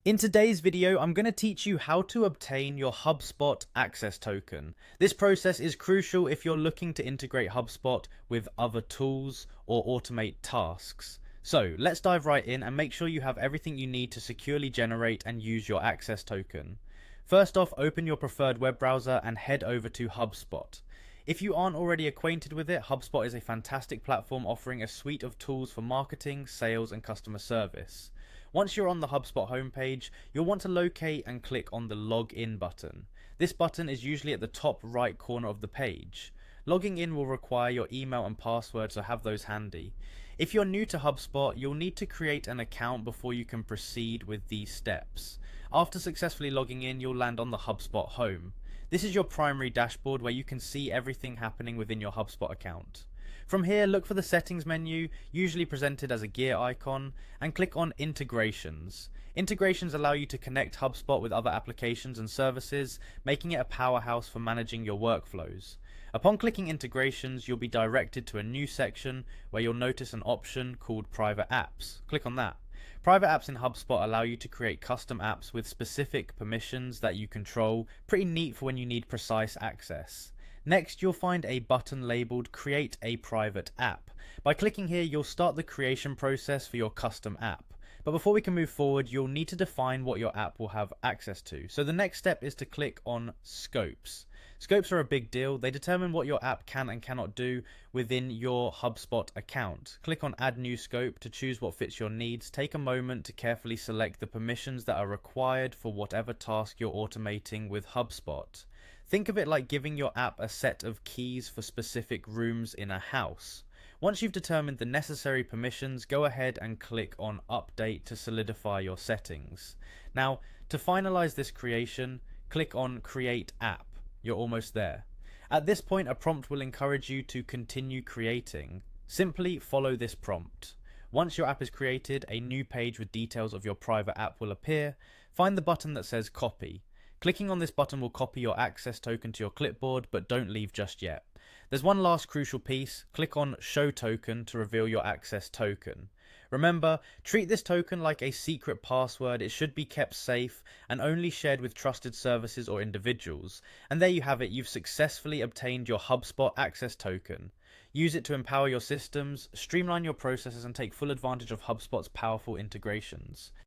In today's video, I'm going to teach you how to obtain your Hubspot access token. This process is crucial if you're looking to integrate Hubspot with other tools or automate tasks. So let's dive right in and make sure you have everything you need to securely generate and use your access token. First off, open your preferred web browser and head over to Hubspot. If you aren't already acquainted with it, Hubspot is a fantastic platform offering a suite of tools for marketing, sales, and customer service. Once you're on the Hubspot homepage, you'll want to locate and click on the Login button. This button is usually at the top right corner of the page. Logging in will require your email and password, so have those handy. If you're new to HubSpot, you'll need to create an account before you can proceed with these steps. After successfully logging in, you'll land on the HubSpot home. This is your primary dashboard where you can see everything happening within your HubSpot account. From here, look for the settings menu, usually presented as a gear icon, and click on Integrations. Integrations allow you to connect HubSpot with other applications and services, making it a powerhouse for managing your workflows. Upon clicking Integrations, you'll be directed to a new section where you'll notice an option called Private Apps. Click on that. Private apps in HubSpot allow you to create custom apps with specific permissions that you control, pretty neat for when you need precise access. Next, you'll find a button labeled Create a Private App. By clicking here, you'll start the creation process for your custom app. But before we can move forward, you'll need to define what your app will have access to. So the next step is to click on Scopes. Scopes are a big deal. They determine what your app can and cannot do within your HubSpot account. Click on Add New Scope to choose what fits your needs. Take a moment to carefully select the permissions that are required for whatever task you're automating with HubSpot. Think of it like giving your app a set of keys for specific rooms in a house. Once you've determined the necessary permissions, go ahead and click on Update to solidify your settings. Now, to finalize this creation, click on Create App. You're almost there. At this point, a prompt will encourage you to continue creating. Simply follow this prompt. Once your app is created, a new page with details of your private app will appear. Find the button that says Copy. Clicking on this button will copy your access token to your clipboard, but don't leave just yet. There's one last crucial piece. Click on Show Token to reveal your access token. Remember, treat this token like a secret password. It should be kept safe and only shared with trusted services or individuals. And there you have it, you've successfully obtained your HubSpot access token. Use it to empower your systems, streamline your processes, and take full advantage of HubSpot's powerful integrations.